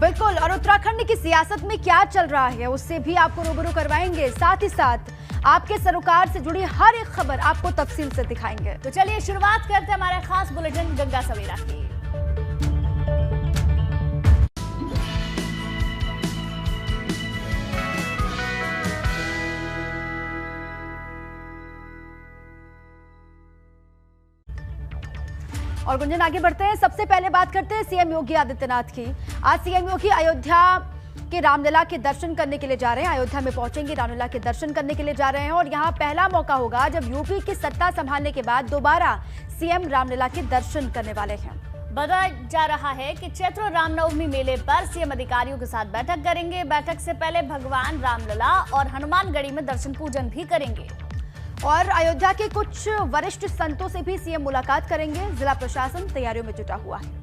बिल्कुल, और उत्तराखंड की सियासत में क्या चल रहा है उससे भी आपको रूबरू करवाएंगे। साथ ही साथ आपके सरोकार से जुड़ी हर एक खबर आपको तफसील से दिखाएंगे। तो चलिए शुरुआत करते हैं हमारे खास बुलेटिन गंगा सवेरा की। और गुंजन, आगे बढ़ते हैं। सबसे पहले बात करते हैं सीएम योगी आदित्यनाथ की। आज सीएम योगी अयोध्या के रामलला के दर्शन करने के लिए जा रहे हैं। अयोध्या में पहुंचेंगे, रामलला के दर्शन करने के लिए जा रहे हैं और यहां पहला मौका होगा जब यूपी की सत्ता संभालने के बाद दोबारा सीएम रामलला के दर्शन करने वाले हैं। बताया जा रहा है कि चैत्र रामनवमी मेले पर सीएम अधिकारियों के साथ बैठक करेंगे। बैठक से पहले भगवान रामलला और हनुमानगढ़ी में दर्शन पूजन भी करेंगे। और अयोध्या के कुछ वरिष्ठ संतों से भी सीएम मुलाकात करेंगे। जिला प्रशासन तैयारियों में जुटा हुआ है।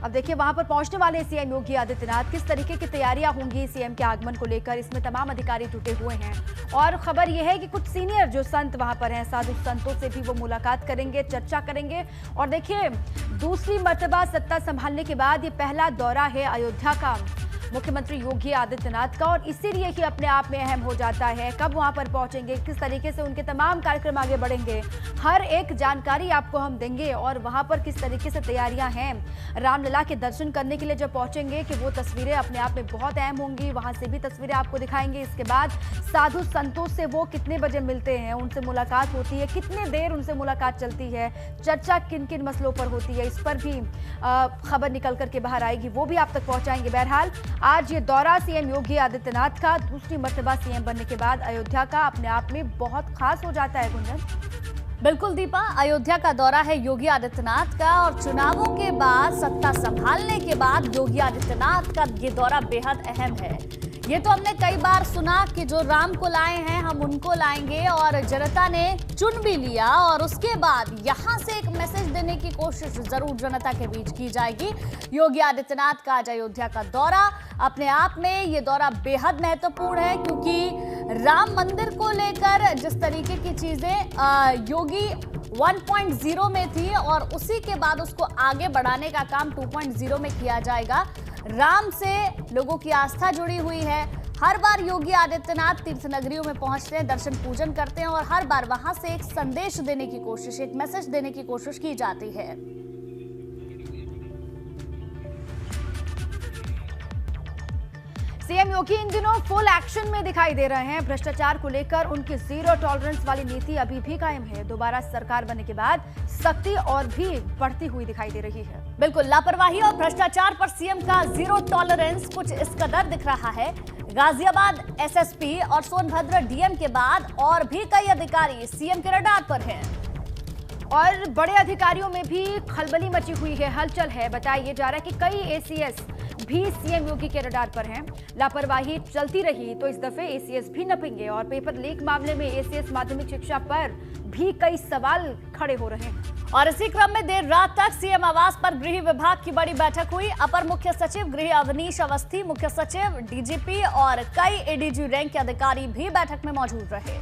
अब देखिए, वहां पर पहुंचने वाले सीएम योगी आदित्यनाथ, किस तरीके की तैयारियां होंगी सीएम के आगमन को लेकर, इसमें तमाम अधिकारी जुटे हुए हैं। और खबर यह है कि कुछ सीनियर जो संत वहां पर हैं, साधु संतों से भी वो मुलाकात करेंगे, चर्चा करेंगे। और देखिए, दूसरी मर्तबा सत्ता संभालने के बाद ये पहला दौरा है अयोध्या का मुख्यमंत्री योगी आदित्यनाथ का, और इसीलिए ही अपने आप में अहम हो जाता है कब वहां पर पहुंचेंगे, किस तरीके से उनके तमाम कार्यक्रम आगे बढ़ेंगे, हर एक जानकारी आपको हम देंगे। और वहां पर किस तरीके से तैयारियां हैं रामलला के दर्शन करने के लिए जब पहुंचेंगे, कि वो तस्वीरें अपने आप में बहुत अहम होंगी। वहां से भी तस्वीरें आपको दिखाएंगे। इसके बाद साधु संतों से वो कितने बजे मिलते हैं, उनसे मुलाकात होती है, कितने देर उनसे मुलाकात चलती है, चर्चा किन किन मसलों पर होती है, इस पर भी खबर निकल करके बाहर आएगी, वो भी आप तक पहुंचाएंगे। बहरहाल आज ये दौरा सीएम योगी आदित्यनाथ का दूसरी मर्तबा सीएम बनने के बाद अयोध्या का अपने आप में बहुत खास हो जाता है। गुंजन, बिल्कुल दीपा, अयोध्या का दौरा है योगी आदित्यनाथ का और चुनावों के बाद, सत्ता संभालने के बाद योगी आदित्यनाथ का ये दौरा बेहद अहम है। ये तो हमने कई बार सुना कि जो राम को लाए हैं हम उनको लाएंगे, और जनता ने चुन भी लिया। और उसके बाद यहां से एक मैसेज देने की कोशिश जरूर जनता के बीच की जाएगी। योगी आदित्यनाथ का आज अयोध्या का दौरा, अपने आप में ये दौरा बेहद महत्वपूर्ण है, क्योंकि राम मंदिर को लेकर जिस तरीके की चीजें योगी 1.0 में थी, और उसी के बाद उसको आगे बढ़ाने का काम 2.0 में किया जाएगा। राम से लोगों की आस्था जुड़ी हुई है। हर बार योगी आदित्यनाथ तीर्थ नगरियों में पहुंचते हैं, दर्शन पूजन करते हैं, और हर बार वहां से एक संदेश देने की कोशिश, एक मैसेज देने की कोशिश की जाती है। सीएम योगी इन दिनों फुल एक्शन में दिखाई दे रहे हैं। भ्रष्टाचार को लेकर उनकी जीरो टॉलरेंस वाली नीति अभी भी कायम है। दोबारा सरकार बनने के बाद सख्ती और भी बढ़ती हुई दिखाई दे रही है। बिल्कुल, लापरवाही और भ्रष्टाचार पर सीएम का जीरो टॉलरेंस कुछ इस कदर दिख रहा है। गाजियाबाद एसएसपी और सोनभद्र डीएम के बाद और भी कई अधिकारी सीएम के रडार पर हैं। और बड़े अधिकारियों में भी खलबली मची हुई है, हलचल है। बताया जा रहा है कि कई एसीएस भी सीएम योगी के रडार पर हैं। लापरवाही चलती रही तो इस दफे एसीएस भी नपेंगे, और पेपर लीक मामले में एसीएस माध्यमिक शिक्षा पर भी कई सवाल खड़े हो रहे हैं। और इसी क्रम में देर रात तक सीएम आवास पर गृह विभाग की बड़ी बैठक हुई। अपर मुख्य सचिव गृह अवनीश अवस्थी, मुख्य सचिव, डीजीपी और कई एडीजी रैंक के अधिकारी भी बैठक में मौजूद रहे।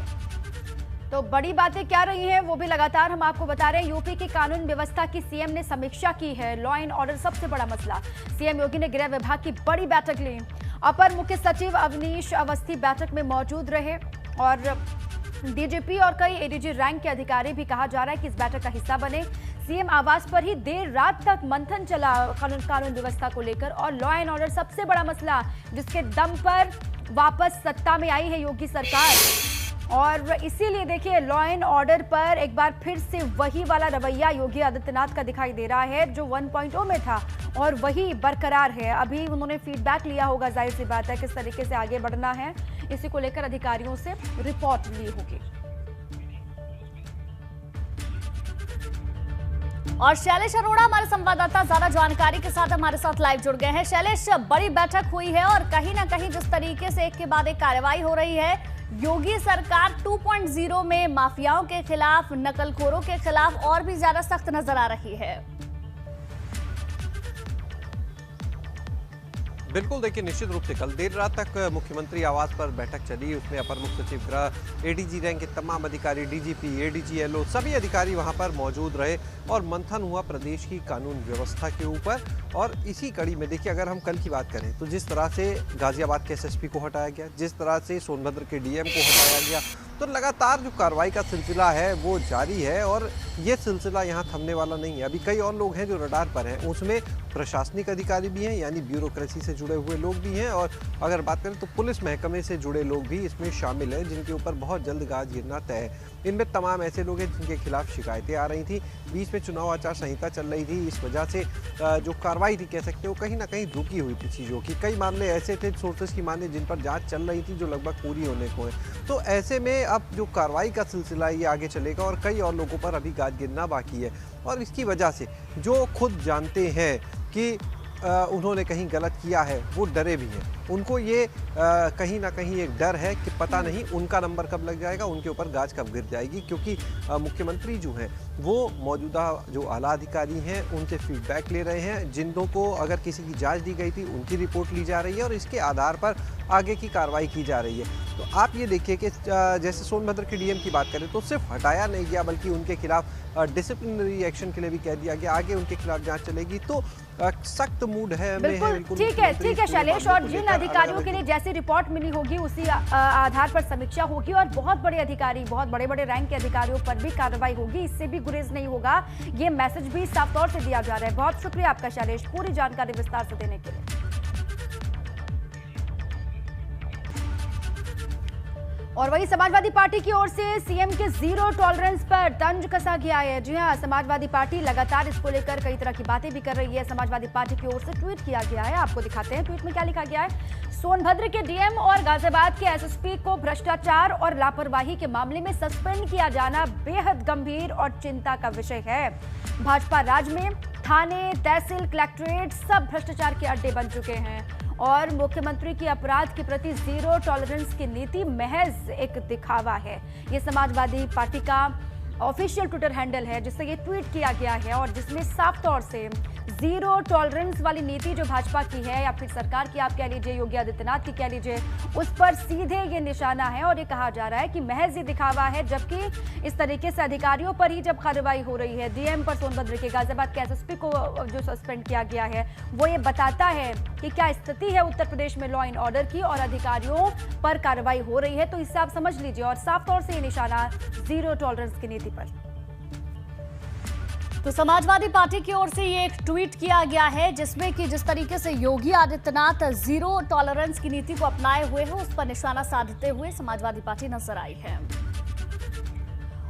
तो बड़ी बातें क्या रही हैं वो भी लगातार हम आपको बता रहे हैं। यूपी की कानून व्यवस्था की सीएम ने समीक्षा की है। लॉ एंड ऑर्डर सबसे बड़ा मसला। सीएम योगी ने गृह विभाग की बड़ी बैठक ली। अपर मुख्य सचिव अवनीश अवस्थी बैठक में मौजूद रहे, और डीजीपी और कई एडीजी रैंक के अधिकारी भी कहा जा रहा है कि इस बैठक का हिस्सा बने। सीएम आवास पर ही देर रात तक मंथन चला कानून व्यवस्था को लेकर, और लॉ एंड ऑर्डर सबसे बड़ा मसला जिसके दम पर वापस सत्ता में आई है योगी सरकार। और इसीलिए देखिए, लॉ एंड ऑर्डर पर एक बार फिर से वही वाला रवैया योगी आदित्यनाथ का दिखाई दे रहा है जो 1.0 में था, और वही बरकरार है। अभी उन्होंने फीडबैक लिया होगा, जाहिर सी बात है, किस तरीके से आगे बढ़ना है, इसी को लेकर अधिकारियों से रिपोर्ट ली होगी। और शैलेश अरोड़ा हमारे संवाददाता ज्यादा जानकारी के साथ हमारे साथ लाइव जुड़ गए हैं। शैलेश, बड़ी बैठक हुई है और कहीं ना कहीं जिस तरीके से एक के बाद एक कार्रवाई हो रही है, योगी सरकार 2.0 में माफियाओं के खिलाफ, नकलखोरों के खिलाफ और भी ज्यादा सख्त नजर आ रही है। बिल्कुल, देखिए निश्चित रूप से कल देर रात तक मुख्यमंत्री आवास पर बैठक चली। उसमें अपर मुख्य सचिव गृह, एडीजी रैंक के तमाम अधिकारी, डीजीपी, एडीजी, एलओ सभी अधिकारी वहां पर मौजूद रहे और मंथन हुआ प्रदेश की कानून व्यवस्था के ऊपर। और इसी कड़ी में देखिए, अगर हम कल की बात करें तो जिस तरह से गाजियाबाद के एसएसपी को हटाया गया, जिस तरह से सोनभद्र के डीएम को हटाया गया, तो लगातार जो कार्रवाई का सिलसिला है वो जारी है और ये सिलसिला यहाँ थमने वाला नहीं है। अभी कई और लोग हैं जो रडार पर हैं, उसमें प्रशासनिक अधिकारी भी हैं, यानी ब्यूरोक्रेसी से जुड़े हुए लोग भी हैं, और अगर बात करें तो पुलिस महकमे से जुड़े लोग भी इसमें शामिल हैं, जिनके ऊपर बहुत जल्द गाज गिरना तय है। इनमें तमाम ऐसे लोग हैं जिनके खिलाफ शिकायतें आ रही थी, बीच में चुनाव आचार संहिता चल रही थी, इस वजह से जो कार्रवाई थी कह सकते हो कहीं ना कहीं रुकी हुई थी चीज़ों की। कई मामले ऐसे थे सोर्सेस की माने जिन पर जाँच चल रही थी जो लगभग पूरी होने को है। तो ऐसे में अब जो कार्रवाई का सिलसिला ये आगे चलेगा और कई और लोगों पर अभी गाज गिरना बाकी है। और इसकी वजह से जो खुद जानते हैं कि उन्होंने कहीं गलत किया है वो डरे भी हैं। उनको ये कहीं ना कहीं एक डर है कि पता नहीं उनका नंबर कब लग जाएगा, उनके ऊपर गाज कब गिर जाएगी, क्योंकि मुख्यमंत्री जो हैं वो मौजूदा जो आला अधिकारी हैं उनसे फीडबैक ले रहे हैं। जिनों को अगर किसी की जांच दी गई थी उनकी रिपोर्ट ली जा रही है और इसके आधार पर आगे की कार्रवाई की जा रही है। तो आप ये देखिए कि जैसे सोनभद्र के डीएम की बात करें तो सिर्फ हटाया नहीं गया बल्कि उनके खिलाफ डिसिप्लिनरी एक्शन के लिए भी कह दिया गया, आगे उनके खिलाफ जांच चलेगी। तो सख्त मूड है। बिल्कुल ठीक है शैलेश, और जिन अधिकारियों के लिए जैसी रिपोर्ट मिली होगी उसी आधार पर समीक्षा होगी और बहुत बड़े अधिकारी, बहुत बड़े बड़े रैंक के अधिकारियों पर भी कार्रवाई होगी, इससे भी गुरेज नहीं होगा। ये मैसेज भी साफ तौर से दिया जा रहा है। बहुत शुक्रिया आपका शैलेश, पूरी जानकारी विस्तार से देने के लिए। और वही समाजवादी पार्टी की ओर से सीएम के जीरो टॉलरेंस पर तंज कसा गया है। जी हां, समाजवादी पार्टी लगातार इसको लेकर कई तरह की बातें भी कर रही है। समाजवादी पार्टी की ओर से ट्वीट किया गया है, आपको दिखाते हैं ट्वीट में क्या लिखा गया है। सोनभद्र के डीएम और गाजियाबाद के एसएसपी को भ्रष्टाचार और लापरवाही के मामले में सस्पेंड किया जाना बेहद गंभीर और चिंता का विषय है। भाजपा राज में थाने, तहसील, कलेक्ट्रेट सब भ्रष्टाचार के अड्डे बन चुके हैं और मुख्यमंत्री की अपराध के प्रति जीरो टॉलरेंस की नीति महज एक दिखावा है। ये समाजवादी पार्टी का ऑफिशियल ट्विटर हैंडल है जिससे ये ट्वीट किया गया है और जिसमें साफ तौर से जीरो टॉलरेंस वाली नीति जो भाजपा की है या फिर सरकार की आप कह लीजिए, योगी आदित्यनाथ की कह लीजिए, उस पर सीधे ये निशाना है और ये कहा जा रहा है कि महज ये दिखावा है। जबकि इस तरीके से अधिकारियों पर ही जब कार्रवाई हो रही है, डीएम पर सोनभद्र के, गाजियाबाद के एसएसपी को जो सस्पेंड किया गया है, वो ये बताता है कि क्या स्थिति है उत्तर प्रदेश में लॉ एंड ऑर्डर की और अधिकारियों पर कार्रवाई हो रही है। तो इससे आप समझ लीजिए और साफ तौर से ये निशाना जीरो टॉलरेंस की नीति पर। तो समाजवादी पार्टी की ओर से ये एक ट्वीट किया गया है जिसमें कि जिस तरीके से योगी आदित्यनाथ जीरो टॉलरेंस की नीति को अपनाए हुए हैं उस पर निशाना साधते हुए समाजवादी पार्टी नजर आई है।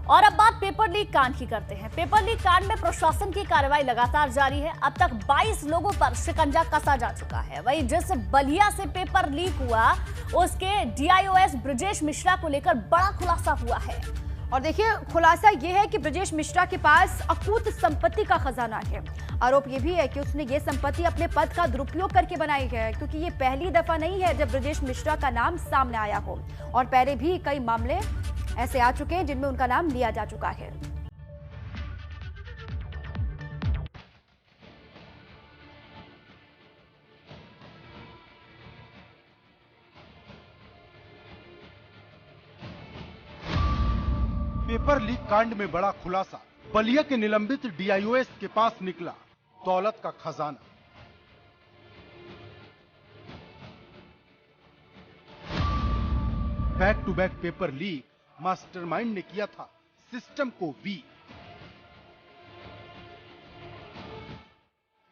और अब बात पेपर लीक कांड की करते हैं। पेपर लीक कांड में प्रशासन की कार्रवाई लगातार जारी है। अब तक 22 लोगों पर शिकंजा कसा जा चुका है। वहीं जिस बलिया से पेपर लीक हुआ उसके डीआईओएस ब्रजेश मिश्रा को लेकर बड़ा खुलासा हुआ है। और देखिए, खुलासा यह है कि ब्रजेश मिश्रा के पास अकूत संपत्ति का खजाना है। आरोप यह भी है कि उसने ये संपत्ति अपने पद का दुरुपयोग करके बनाई है, क्योंकि ये पहली दफा नहीं है जब ब्रजेश मिश्रा का नाम सामने आया हो और पहले भी कई मामले ऐसे आ चुके हैं जिनमें उनका नाम लिया जा चुका है। पेपर लीक कांड में बड़ा खुलासा, बलिया के निलंबित डीआईओएस के पास निकला दौलत का खजाना। Back to back paper leak, mastermind ने किया था सिस्टम को वीक।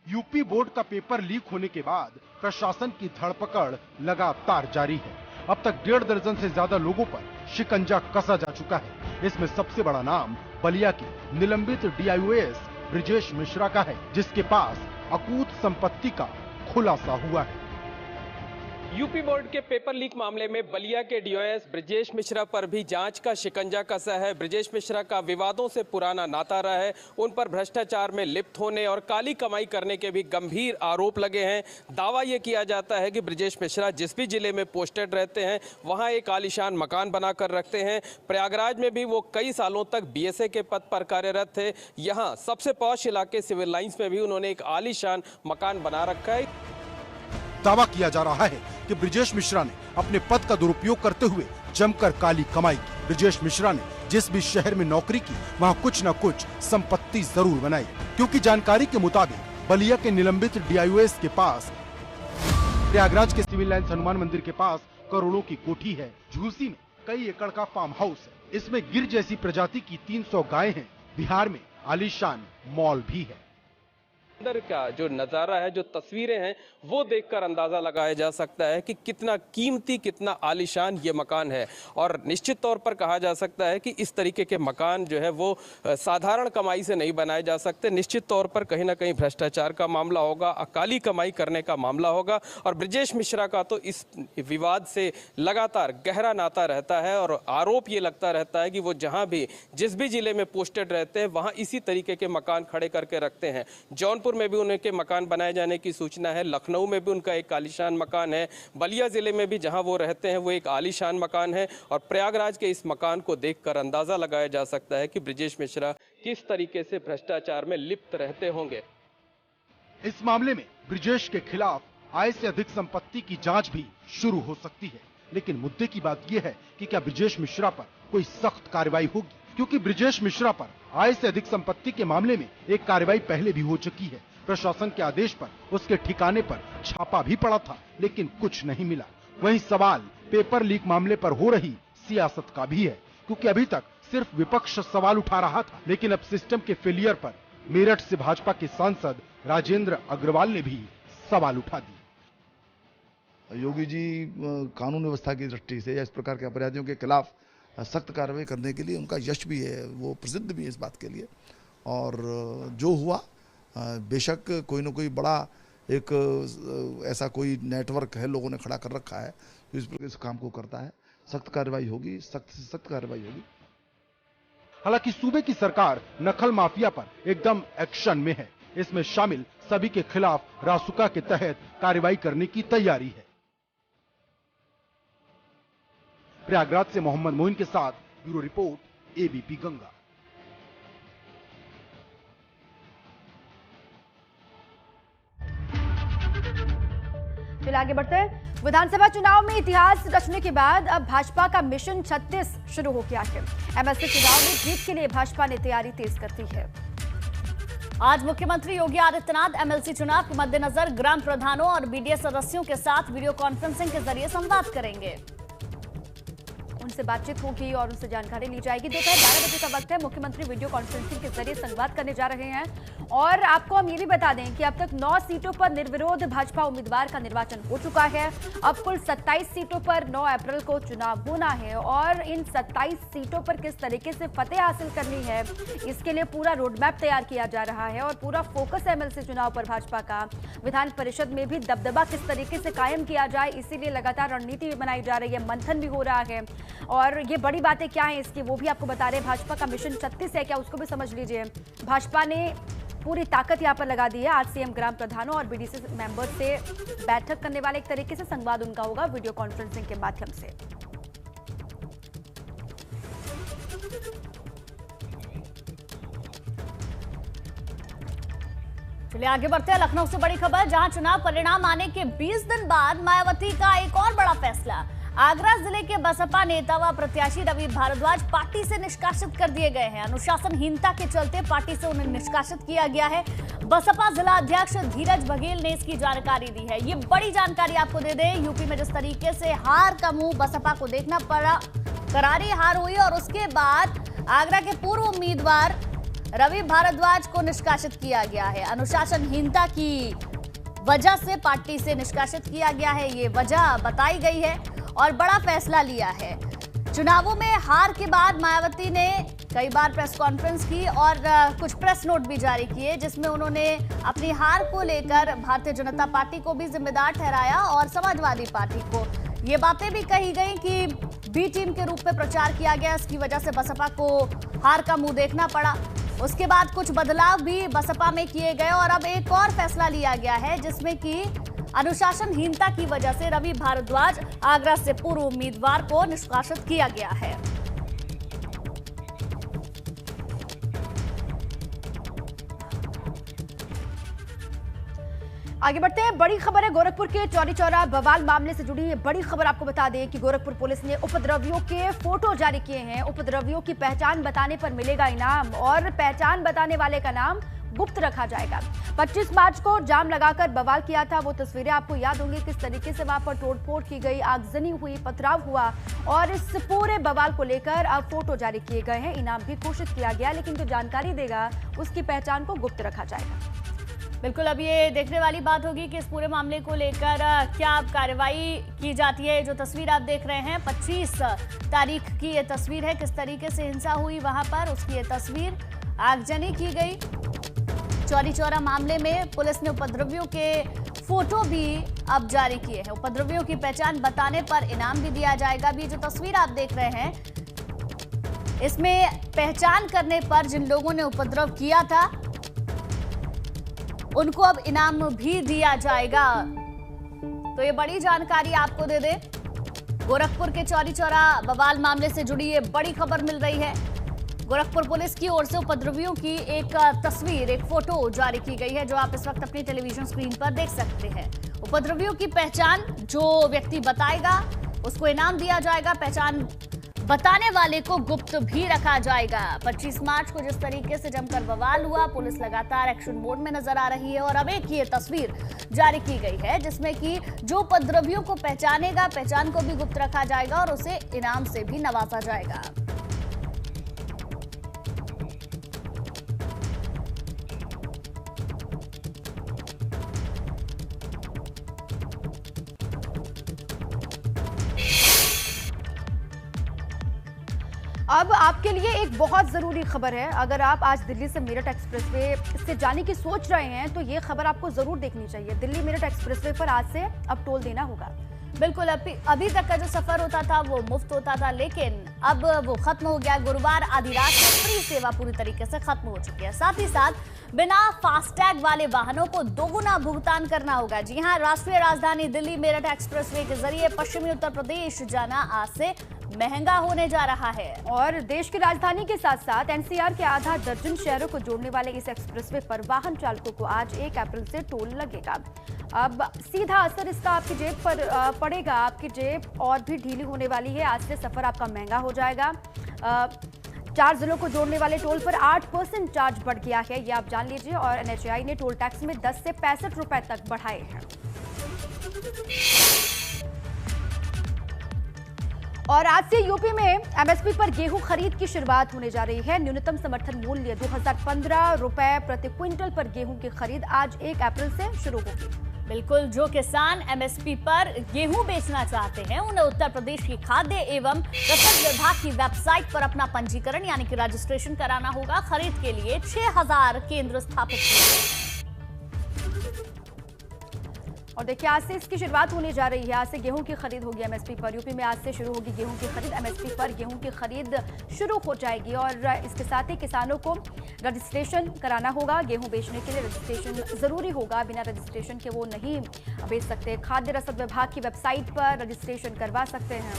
यूपी बोर्ड का पेपर लीक होने के बाद प्रशासन की धरपकड़ लगातार जारी है। अब तक 1.5 दर्जन से ज्यादा लोगों पर शिकंजा कसा जा चुका है। इसमें सबसे बड़ा नाम बलिया के निलंबित डीआईओएस ब्रजेश मिश्रा का है, जिसके पास अकूत संपत्ति का खुलासा हुआ है। यूपी बोर्ड के पेपर लीक मामले में बलिया के डीआईओएस ब्रजेश मिश्रा पर भी जांच का शिकंजा कसा है। ब्रजेश मिश्रा का विवादों से पुराना नाता रहा है, उन पर भ्रष्टाचार में लिप्त होने और काली कमाई करने के भी गंभीर आरोप लगे हैं। दावा यह किया जाता है कि ब्रजेश मिश्रा जिस भी जिले में पोस्टेड रहते हैं वहां एक आलीशान मकान बनाकर रखते हैं। प्रयागराज में भी वो कई सालों तक बीएसए के पद पर कार्यरत थे। यहाँ सबसे पॉश इलाके सिविल लाइंस में भी उन्होंने एक आलीशान मकान बना रखा है। दावा किया जा रहा है कि ब्रिजेश मिश्रा ने अपने पद का दुरुपयोग करते हुए जमकर काली कमाई की। ब्रिजेश मिश्रा ने जिस भी शहर में नौकरी की वहाँ कुछ न कुछ संपत्ति जरूर बनाई, क्योंकि जानकारी के मुताबिक बलिया के निलंबित DIOS के पास, प्रयागराज के सिविल लाइन्स हनुमान मंदिर के पास करोड़ों की कोठी है। झूसी में कई एकड़ का फार्म हाउस है। इसमें गिर जैसी प्रजाति की 300 गायें हैं। बिहार में आलीशान मॉल भी है। अंदर का जो नज़ारा है, जो तस्वीरें हैं, वो देखकर अंदाज़ा लगाया जा सकता है कि कितना कीमती, कितना आलीशान ये मकान है। और निश्चित तौर पर कहा जा सकता है कि इस तरीके के मकान जो है वो साधारण कमाई से नहीं बनाए जा सकते। निश्चित तौर पर कहीं ना कहीं भ्रष्टाचार का मामला होगा, अकाली कमाई करने का मामला होगा। और ब्रिजेश मिश्रा का तो इस विवाद से लगातार गहरा नाता रहता है और आरोप ये लगता रहता है कि वो जहाँ भी, जिस भी जिले में पोस्टेड रहते हैं, वहाँ इसी तरीके के मकान खड़े करके रखते हैं। जौनपुर में भी उनके मकान बनाए जाने की सूचना है, लखनऊ में भी उनका एक आलीशान मकान है, बलिया जिले में भी जहां वो रहते हैं वो एक आलीशान मकान है। और प्रयागराज के इस मकान को देखकर अंदाजा लगाया जा सकता है कि ब्रिजेश मिश्रा किस तरीके से भ्रष्टाचार में लिप्त रहते होंगे। इस मामले में ब्रिजेश के खिलाफ आय से अधिक संपत्ति की जांच भी शुरू हो सकती है, लेकिन मुद्दे की बात यह है कि क्या ब्रिजेश मिश्रा पर कोई सख्त कार्रवाई होगी, क्योंकि ब्रिजेश मिश्रा पर आय से अधिक संपत्ति के मामले में एक कार्रवाई पहले भी हो चुकी है। प्रशासन के आदेश पर उसके ठिकाने पर छापा भी पड़ा था, लेकिन कुछ नहीं मिला। वहीं सवाल पेपर लीक मामले पर हो रही सियासत का भी है, क्योंकि अभी तक सिर्फ विपक्ष सवाल उठा रहा था, लेकिन अब सिस्टम के फेलियर पर मेरठ से भाजपा के सांसद राजेंद्र अग्रवाल ने भी सवाल उठा दिए। योगी जी कानून व्यवस्था की दृष्टि से या इस प्रकार के अपराधियों के खिलाफ सख्त कार्रवाई करने के लिए उनका यश भी है, वो प्रसिद्ध भी है इस बात के लिए। और जो हुआ, बेशक कोई न कोई बड़ा एक ऐसा कोई नेटवर्क है, लोगों ने खड़ा कर रखा है जो इस काम को करता है। सख्त कार्रवाई होगी, सख्त से सख्त कार्रवाई होगी। हालांकि सूबे की सरकार नकल माफिया पर एकदम एक्शन में है। इसमें शामिल सभी के खिलाफ रासुका के तहत कार्रवाई करने की तैयारी है। प्रयागराज से मोहम्मद मोइन के साथ ब्यूरो रिपोर्ट, ABP गंगा। चलिए आगे बढ़ते हैं। विधानसभा चुनाव में इतिहास रचने के बाद अब भाजपा का मिशन 36 शुरू हो गया है। MLC चुनाव में जीत के लिए भाजपा ने तैयारी तेज कर दी है। आज मुख्यमंत्री योगी आदित्यनाथ MLC चुनाव के मद्देनजर ग्राम प्रधानों और BDA सदस्यों के साथ वीडियो कॉन्फ्रेंसिंग के जरिए संवाद करेंगे। उनसे बातचीत होगी और उनसे जानकारी ली जाएगी। दोपहर 12 बजे का वक्त है। मुख्यमंत्री वीडियो कॉन्फ्रेंसिंग के जरिए संवाद करने जा रहे हैं। और आपको हम ये भी बता दें कि अब तक 9 सीटों पर निर्विरोध भाजपा उम्मीदवार का निर्वाचन हो चुका है। अब कुल 27 सीटों पर 9 अप्रैल को चुनाव होना है और इन 27 सीटों पर किस तरीके से फतेह हासिल करनी है, इसके लिए पूरा रोड मैप तैयार किया जा रहा है और पूरा फोकस MLC चुनाव पर भाजपा का। विधान परिषद में भी दबदबा किस तरीके से कायम किया जाए, इसीलिए लगातार रणनीति भी बनाई जा रही है, मंथन भी हो रहा है। और ये बड़ी बातें क्या हैं इसकी, वो भी आपको बता रहे हैं। भाजपा का मिशन 36 है क्या, उसको भी समझ लीजिए। भाजपा ने पूरी ताकत यहां पर लगा दी है। आज CM ग्राम प्रधानों और BDC मेंबर्स से बैठक करने वाले, एक तरीके से संवाद उनका होगा वीडियो कॉन्फ्रेंसिंग के माध्यम से। चलिए आगे बढ़ते हैं। लखनऊ से बड़ी खबर, जहां चुनाव परिणाम आने के 20 दिन बाद मायावती का एक और बड़ा फैसला। आगरा जिले के बसपा नेता व प्रत्याशी रवि भारद्वाज पार्टी से निष्कासित कर दिए गए हैं। अनुशासनहीनता के चलते पार्टी से उन्हें निष्कासित किया गया है। बसपा जिला अध्यक्ष धीरज बघेल ने इसकी जानकारी दी है। ये बड़ी जानकारी आपको दे दें, यूपी में जिस तरीके से हार का मुंह बसपा को देखना पड़ा, करारी हार हुई और उसके बाद आगरा के पूर्व उम्मीदवार रवि भारद्वाज को निष्कासित किया गया है। अनुशासनहीनता की वजह से पार्टी से निष्कासित किया गया है, ये वजह बताई गई है और बड़ा फैसला लिया है। चुनावों में हार के बाद मायावती ने कई बार प्रेस कॉन्फ्रेंस की और कुछ प्रेस नोट भी जारी किए, जिसमें उन्होंने अपनी हार को लेकर भारतीय जनता पार्टी को भी जिम्मेदार ठहराया और समाजवादी पार्टी को। ये बातें भी कही गई कि बी टीम के रूप में प्रचार किया गया, इसकी वजह से बसपा को हार का मुंह देखना पड़ा। उसके बाद कुछ बदलाव भी बसपा में किए गए और अब एक और फैसला लिया गया है, जिसमें कि अनुशासनहीनता की वजह से रवि भारद्वाज आगरा से पूर्व उम्मीदवार को निष्कासित किया गया है। आगे बढ़ते हैं। बड़ी खबर है गोरखपुर के चौरी चौरा बवाल मामले से जुड़ी। बड़ी खबर आपको बता दें कि गोरखपुर पुलिस ने उपद्रवियों के फोटो जारी किए हैं। उपद्रवियों की पहचान बताने पर मिलेगा इनाम और पहचान बताने वाले का नाम गुप्त रखा जाएगा। 25 मार्च को जाम लगाकर बवाल किया था, वो तस्वीरें आपको याद होंगी किस तरीके से वहां पर तोड़फोड़ की गई, आगजनी हुई, पथराव हुआ और इस पूरे बवाल को लेकर अब फोटो जारी किए गए हैं। इनाम भी घोषित किया गया, लेकिन जो जानकारी देगा उसकी पहचान को गुप्त रखा जाएगा। बिल्कुल, अब ये देखने वाली बात होगी कि इस पूरे मामले को लेकर क्या कार्रवाई की जाती है। जो तस्वीर आप देख रहे हैं 25 तारीख की ये तस्वीर है, किस तरीके से हिंसा हुई वहां पर, उसकी ये तस्वीर, आगजनी की गई। चौरी चौरा मामले में पुलिस ने उपद्रवियों के फोटो भी अब जारी किए हैं। उपद्रवियों की पहचान बताने पर इनाम भी दिया जाएगा। अभी जो तस्वीर आप देख रहे हैं इसमें पहचान करने पर जिन लोगों ने उपद्रव किया था उनको अब इनाम भी दिया जाएगा। तो ये बड़ी जानकारी आपको दे दें, गोरखपुर के चौरी चौरा बवाल मामले से जुड़ी ये बड़ी खबर मिल रही है। गोरखपुर पुलिस की ओर से उपद्रवियों की एक तस्वीर, एक फोटो जारी की गई है, जो आप इस वक्त अपनी टेलीविजन स्क्रीन पर देख सकते हैं। उपद्रवियों की पहचान जो व्यक्ति बताएगा उसको इनाम दिया जाएगा, पहचान बताने वाले को गुप्त भी रखा जाएगा। 25 मार्च को जिस तरीके से जमकर बवाल हुआ, पुलिस लगातार एक्शन मोड में नजर आ रही है और अब एक ये तस्वीर जारी की गई है जिसमें कि जो उपद्रवियों को पहचानेगा, पहचान को भी गुप्त रखा जाएगा और उसे इनाम से भी नवाजा जाएगा। अब आपके लिए एक बहुत जरूरी खबर है। अगर आप आज दिल्ली से मेरठ एक्सप्रेसवे से जाने की सोच रहे हैं तो ये खबर आपको जरूर देखनी चाहिए। दिल्ली मेरठ एक्सप्रेसवे पर आज से अब टोल देना होगा। बिल्कुल, अभी तक का जो सफर होता था वो मुफ्त होता था, लेकिन अब वो खत्म हो गया। गुरुवार आधी रात में फ्री सेवा पूरी तरीके से खत्म हो चुकी है। साथ ही साथ बिना फास्टैग वाले वाहनों को दोगुना भुगतान करना होगा। जी हां, राष्ट्रीय राजधानी दिल्ली मेरठ एक्सप्रेसवे के जरिए पश्चिमी उत्तर प्रदेश जाना आज से महंगा होने जा रहा है। और देश की राजधानी के साथ साथ एनसीआर के आधा दर्जन शहरों को जोड़ने वाले इस एक्सप्रेसवे पर वाहन चालकों को आज 1 अप्रैल से टोल लगेगा। अब सीधा असर इसका आपकी जेब पर पड़ेगा। आपकी जेब और भी ढीली होने वाली है। आज से सफर आपका महंगा हो जाएगा। 4 जिलों को जोड़ने वाले टोल पर 8% चार्ज बढ़ गया है, ये आप जान लीजिए। और एनएचएआई ने टोल टैक्स में 10 से 65 रुपए तक बढ़ाए हैं। और आज से यूपी में एमएसपी पर गेहूं खरीद की शुरुआत होने जा रही है। न्यूनतम समर्थन मूल्य 2015 रुपए प्रति क्विंटल पर गेहूं की खरीद आज 1 अप्रैल से शुरू होगी। बिल्कुल, जो किसान एमएसपी पर गेहूं बेचना चाहते हैं उन्हें उत्तर प्रदेश की खाद्य एवं रसद विभाग की वेबसाइट पर अपना पंजीकरण यानी कि रजिस्ट्रेशन कराना होगा। खरीद के लिए 6000 केंद्र स्थापित किए गए। और देखिए, आज से इसकी शुरुआत होने जा रही है। आज से गेहूं की खरीद होगी एमएसपी पर। यूपी में आज से शुरू होगी गेहूं की खरीद। एमएसपी पर गेहूं की खरीद शुरू हो जाएगी और इसके साथ ही किसानों को रजिस्ट्रेशन कराना होगा। गेहूं बेचने के लिए रजिस्ट्रेशन जरूरी होगा, बिना रजिस्ट्रेशन के वो नहीं बेच सकते। खाद्य रसद विभाग की वेबसाइट पर रजिस्ट्रेशन करवा सकते हैं।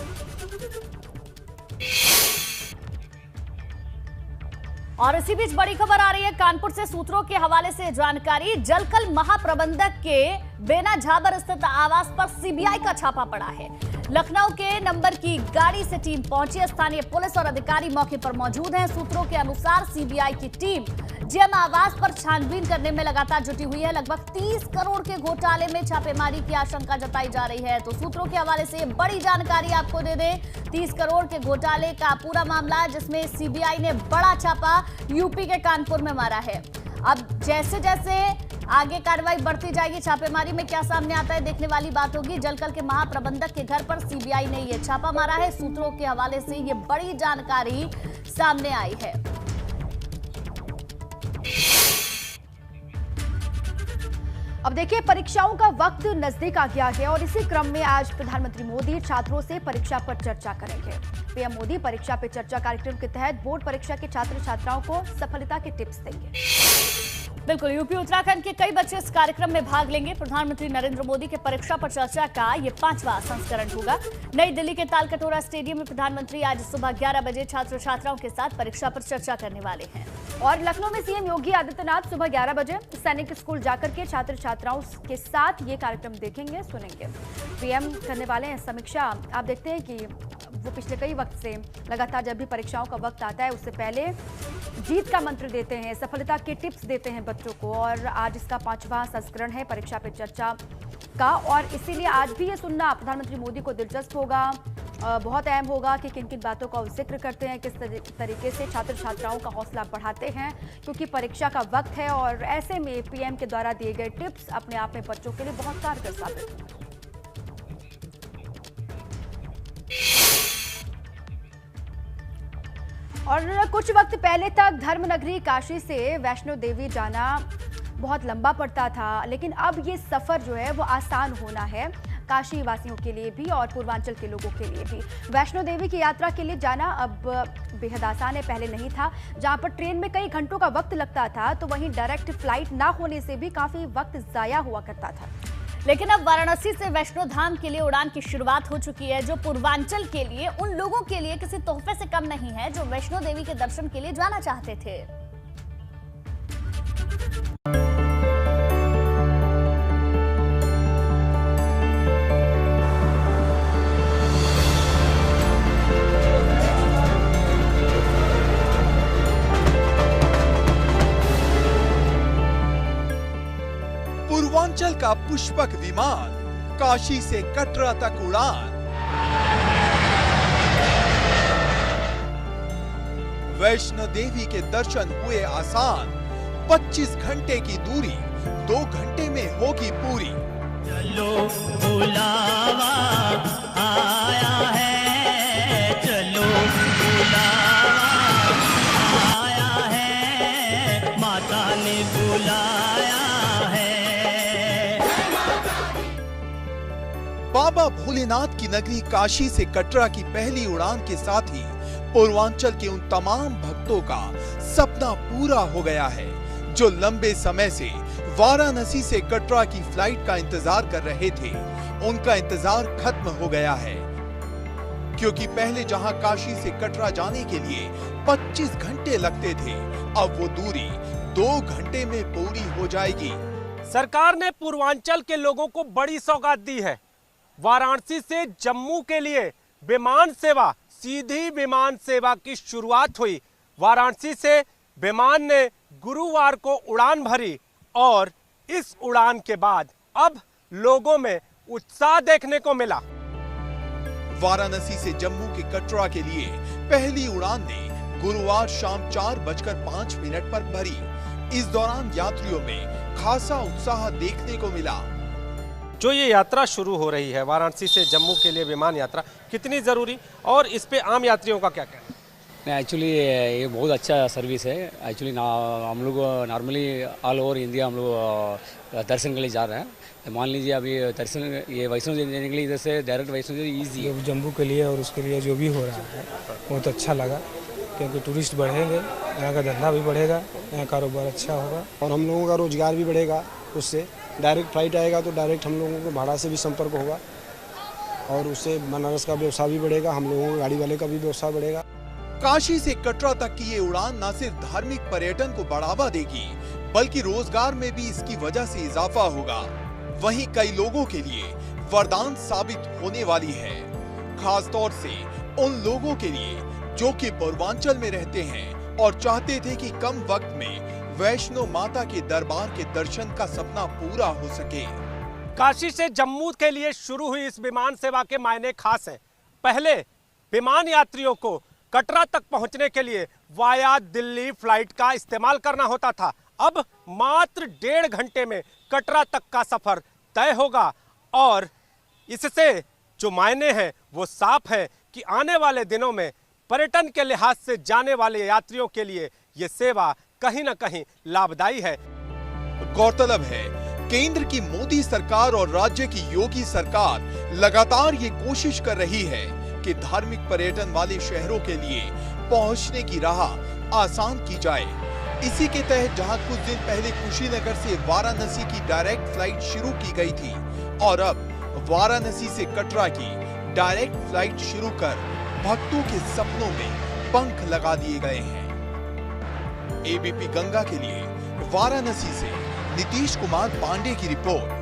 और इसी बीच बड़ी खबर आ रही है कानपुर से। सूत्रों के हवाले से जानकारी, जलकल महाप्रबंधक के बेना झाबर स्थित आवास पर सीबीआई का छापा पड़ा है। लखनऊ के नंबर की गाड़ी से टीम पहुंची। स्थानीय पुलिस और अधिकारी मौके पर मौजूद हैं। सूत्रों के अनुसार सीबीआई की टीम जेएम आवास पर छानबीन करने में लगातार जुटी हुई है। लगभग 30 करोड़ के घोटाले में छापेमारी की आशंका जताई जा रही है। तो सूत्रों के हवाले से बड़ी जानकारी आपको दे दें। 30 करोड़ के घोटाले का पूरा मामला, जिसमें सीबीआई ने बड़ा छापा यूपी के कानपुर में मारा है। अब जैसे जैसे आगे कार्रवाई बढ़ती जाएगी, छापेमारी में क्या सामने आता है देखने वाली बात होगी। जलकल के महाप्रबंधक के घर पर सीबीआई ने यह छापा मारा है। सूत्रों के हवाले से यह बड़ी जानकारी सामने आई है। अब देखिए, परीक्षाओं का वक्त नजदीक आ गया है और इसी क्रम में आज प्रधानमंत्री मोदी छात्रों से परीक्षा पर चर्चा करेंगे। पीएम मोदी परीक्षा पे चर्चा कार्यक्रम के तहत बोर्ड परीक्षा के छात्र छात्राओं को सफलता के टिप्स देंगे। बिल्कुल, यूपी उत्तराखंड के कई बच्चे इस कार्यक्रम में भाग लेंगे। प्रधानमंत्री नरेंद्र मोदी के परीक्षा पर चर्चा का ये 5वां संस्करण होगा। नई दिल्ली के तालकटोरा स्टेडियम में प्रधानमंत्री आज सुबह 11 बजे छात्र छात्राओं के साथ परीक्षा पर चर्चा करने वाले हैं। और लखनऊ में सीएम योगी आदित्यनाथ सुबह 11 बजे सैनिक स्कूल जाकर के छात्र छात्राओं के साथ ये कार्यक्रम देखेंगे, सुनेंगे। पीएम करने वाले हैं समीक्षा। आप देखते हैं कि वो पिछले कई वक्त से लगातार जब भी परीक्षाओं का वक्त आता है उससे पहले जीत का मंत्र देते हैं, सफलता के टिप्स देते हैं बच्चों को। और आज इसका 5वां संस्करण है परीक्षा पे चर्चा का, और इसीलिए आज भी ये सुनना प्रधानमंत्री मोदी को दिलचस्प होगा। बहुत अहम होगा कि किन किन बातों का जिक्र करते हैं, किस तरीके से छात्र छात्राओं का हौसला बढ़ाते हैं, क्योंकि परीक्षा का वक्त है और ऐसे में पीएम के द्वारा दिए गए टिप्स अपने आप में बच्चों के लिए बहुत कारगर साबित होंगे। और कुछ वक्त पहले तक धर्मनगरी काशी से वैष्णो देवी जाना बहुत लंबा पड़ता था, लेकिन अब ये सफर जो है वो आसान होना है काशी वासियों के लिए भी और पूर्वांचल के लोगों के लिए भी। वैष्णो देवी की यात्रा के लिए जाना अब बेहद आसान है, पहले नहीं था। जहां पर ट्रेन में कई घंटों का वक्त लगता था, तो वहीं डायरेक्ट फ्लाइट ना होने से भी काफी वक्त जाया हुआ करता था। लेकिन अब वाराणसी से वैष्णो धाम के लिए उड़ान की शुरुआत हो चुकी है, जो पूर्वांचल के लिए, उन लोगों के लिए किसी तोहफे से कम नहीं है जो वैष्णो देवी के दर्शन के लिए जाना चाहते थे। पूर्वांचल का पुष्पक विमान, काशी से कटरा तक उड़ान। वैष्णो देवी के दर्शन हुए आसान, 25 घंटे की दूरी 2 घंटे में होगी पूरी। चलो बुलावा आया है, चलो बुलावा आया है, माता ने बुलाया है। बाबा भोलेनाथ की नगरी काशी से कटरा की पहली उड़ान के साथ ही पूर्वांचल के उन तमाम भक्तों का सपना पूरा हो गया है जो लंबे समय से वाराणसी से कटरा की फ्लाइट का इंतजार कर रहे थे। उनका इंतजार खत्म हो गया है, क्योंकि पहले जहां काशी से कटरा जाने के लिए 25 घंटे लगते थे, अब वो दूरी 2 घंटे में पूरी हो जाएगी। सरकार ने पूर्वांचल के लोगों को बड़ी सौगात दी है। वाराणसी से जम्मू के लिए विमान सेवा, सीधी विमान सेवा की शुरुआत हुई। वाराणसी से विमान ने गुरुवार को उड़ान भरी और इस उड़ान के बाद अब लोगों में उत्साह देखने को मिला। वाराणसी से जम्मू के कटरा के लिए पहली उड़ान ने गुरुवार शाम 4:05 पर भरी। इस दौरान यात्रियों में खासा उत्साह देखने को मिला। जो ये यात्रा शुरू हो रही है वाराणसी से जम्मू के लिए विमान यात्रा, कितनी जरूरी और इस पे आम यात्रियों का क्या कहना है? एक्चुअली ये बहुत अच्छा सर्विस है। एक्चुअली हम लोग नॉर्मली ऑल ओवर इंडिया हम लोग दर्शन के लिए जा रहे हैं। मान लीजिए अभी दर्शन ये वैष्णो देवी जाने के लिए इधर से डायरेक्ट वैष्णो देवी ईजी है। जम्मू के लिए और उसके लिए जो भी हो रहा है बहुत अच्छा लगा, क्योंकि टूरिस्ट बढ़ेंगे, यहाँ का धंधा भी बढ़ेगा, यहाँ कारोबार अच्छा होगा और हम लोगों का रोजगार भी बढ़ेगा। उससे डायरेक्ट फ्लाइट आएगा तो डायरेक्ट हम लोगों को भाड़ा से भी संपर्क होगा और उससे बनारस का व्यवसाय भी बढ़ेगा, हम लोगों को गाड़ी वाले का भी व्यवसाय बढ़ेगा। काशी से कटरा तक की ये उड़ान न सिर्फ धार्मिक पर्यटन को बढ़ावा देगी, बल्कि रोजगार में भी इसकी वजह से इजाफा होगा। वहीं कई लोगों के लिए वरदान साबित होने वाली है, खासतौर से उन लोगों के लिए जो कि पूर्वांचल में रहते हैं और चाहते थे कि कम वक्त में वैष्णो माता के दरबार के दर्शन का सपना पूरा हो सके। काशी से जम्मू के लिए शुरू हुई इस विमान सेवा के मायने खास हैं। पहले विमान यात्रियों को कटरा तक पहुंचने के लिए वाया दिल्ली फ्लाइट का इस्तेमाल करना होता था। अब मात्र 1.5 घंटे में कटरा तक का सफर तय होगा और इससे जो मायने हैं वो साफ है कि आने वाले दिनों में पर्यटन के लिहाज से जाने वाले यात्रियों के लिए ये सेवा कहीं न कहीं लाभदायी है। गौरतलब है, केंद्र की मोदी सरकार और राज्य की योगी सरकार लगातार ये कोशिश कर रही है कि धार्मिक पर्यटन वाले शहरों के लिए पहुंचने की राह आसान की जाए। इसी के तहत जहां कुछ दिन पहले कुशीनगर से वाराणसी की डायरेक्ट फ्लाइट शुरू की गई थी और अब वाराणसी से कटरा की डायरेक्ट फ्लाइट शुरू कर भक्तों के सपनों में पंख लगा दिए गए हैं। एबीपी गंगा के लिए वाराणसी से नीतीश कुमार पांडे की रिपोर्ट।